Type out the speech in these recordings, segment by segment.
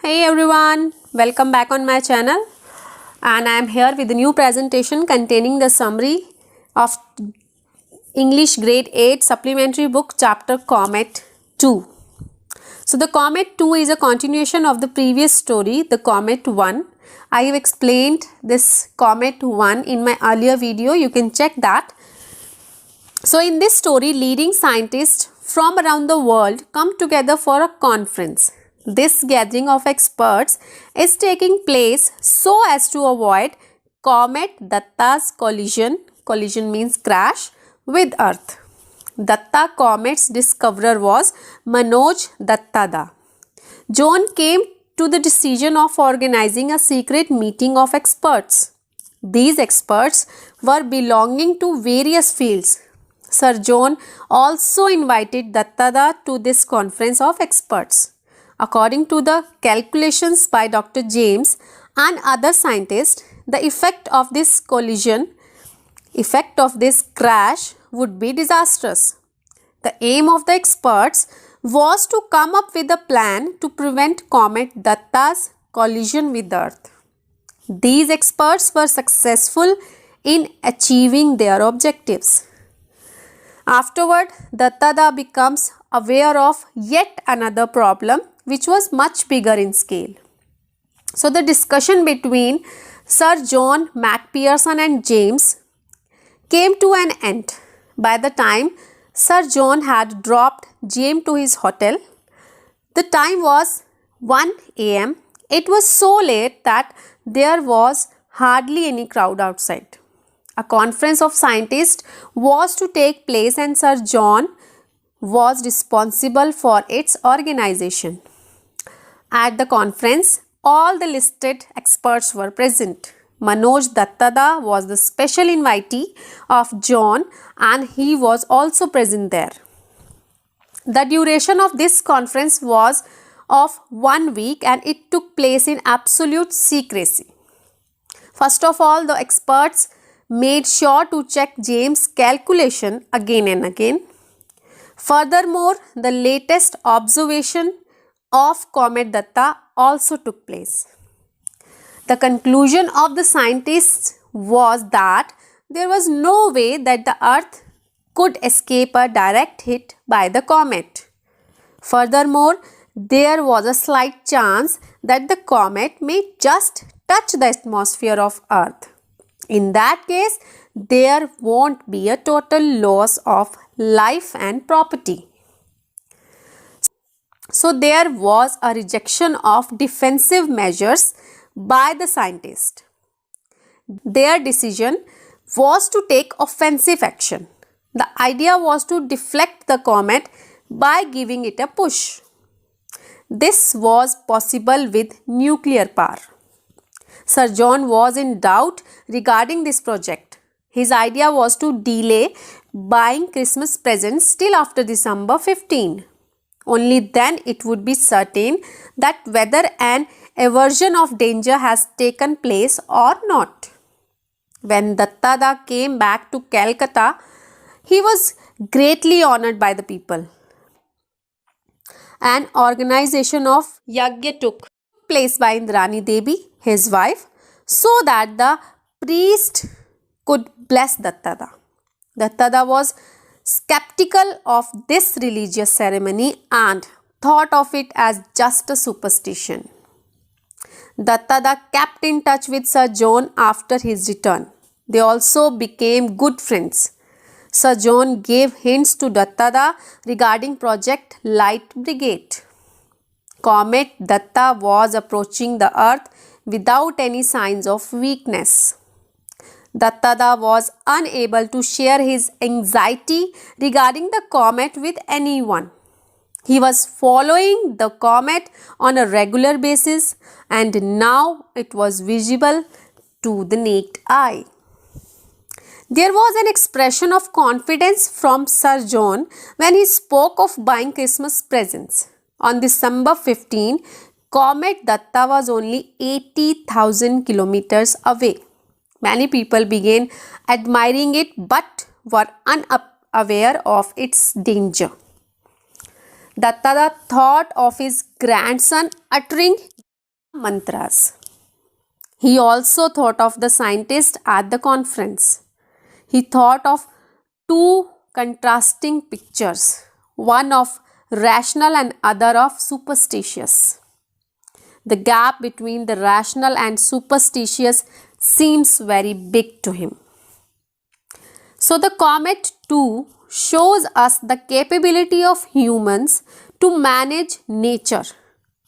Hey everyone, welcome back on my channel, and I am here with a new presentation containing the summary of English Grade 8 Supplementary Book Chapter Comet 2. So the Comet 2 is a continuation of the previous story, the Comet 1. I have explained this Comet 1 in my earlier video, you can check that. So in this story, leading scientists from around the world come together for a conference. This gathering of experts is taking place so as to avoid Comet Datta's collision means crash, with Earth. Datta comet's discoverer was Manoj Dattada. John came to the decision of organizing a secret meeting of experts. These experts were belonging to various fields. Sir John also invited Dattada to this conference of experts. According to the calculations by Dr. James and other scientists, the effect of this crash would be disastrous. The aim of the experts was to come up with a plan to prevent Comet Datta's collision with the Earth. These experts were successful in achieving their objectives. Afterward, Dattada becomes aware of yet another problem which was much bigger in scale. So the discussion between Sir John Macpherson and James came to an end. By the time Sir John had dropped James to his hotel, the time was 1 a.m. It was so late that there was hardly any crowd outside. A conference of scientists was to take place and Sir John was responsible for its organization. At the conference, all the listed experts were present. Manoj Dattada was the special invitee of John and he was also present there. The duration of this conference was of 1 week and it took place in absolute secrecy. First of all, the experts made sure to check James' calculation again and again. Furthermore, the latest observation of Comet Datta also took place. The conclusion of the scientists was that there was no way that the Earth could escape a direct hit by the comet. Furthermore, there was a slight chance that the comet may just touch the atmosphere of Earth. In that case, there won't be a total loss of life and property. So there was a rejection of defensive measures by the scientists. Their decision was to take offensive action. The idea was to deflect the comet by giving it a push. This was possible with nuclear power. Sir John was in doubt regarding this project. His idea was to delay buying Christmas presents till after December 15. Only then it would be certain that whether an aversion of danger has taken place or not. When Dattada came back to Calcutta, he was greatly honored by the people. An organization of yagya took place by Indrani Devi, his wife, so that the priest could bless Dattada. Dattada was skeptical of this religious ceremony and thought of it as just a superstition. Dattada kept in touch with Sir John after his return. They also became good friends. Sir John gave hints to Dattada regarding Project Light Brigade. Comet Datta was approaching the Earth without any signs of weakness. Dattada was unable to share his anxiety regarding the comet with anyone. He was following the comet on a regular basis and now it was visible to the naked eye. There was an expression of confidence from Sir John when he spoke of buying Christmas presents. On December 15, Comet Datta was only 80,000 kilometers away. Many people began admiring it but were unaware of its danger. Dattada thought of his grandson uttering mantras. He also thought of the scientist at the conference. He thought of two contrasting pictures, one of rational and other of superstitious. The gap between the rational and superstitious seems very big to him. So the comet 2 shows us the capability of humans to manage nature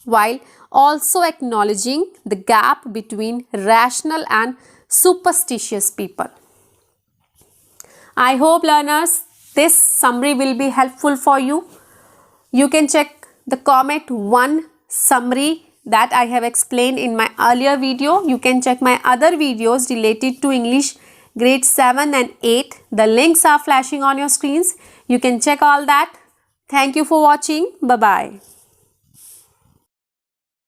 while also acknowledging the gap between rational and superstitious people. I hope, learners, this summary will be helpful for you. You can check the Comet 1 summary that I have explained in my earlier video. You can check my other videos related to English grade 7 and 8. The links are flashing on your screens. You can check all that. Thank you for watching. Bye-bye.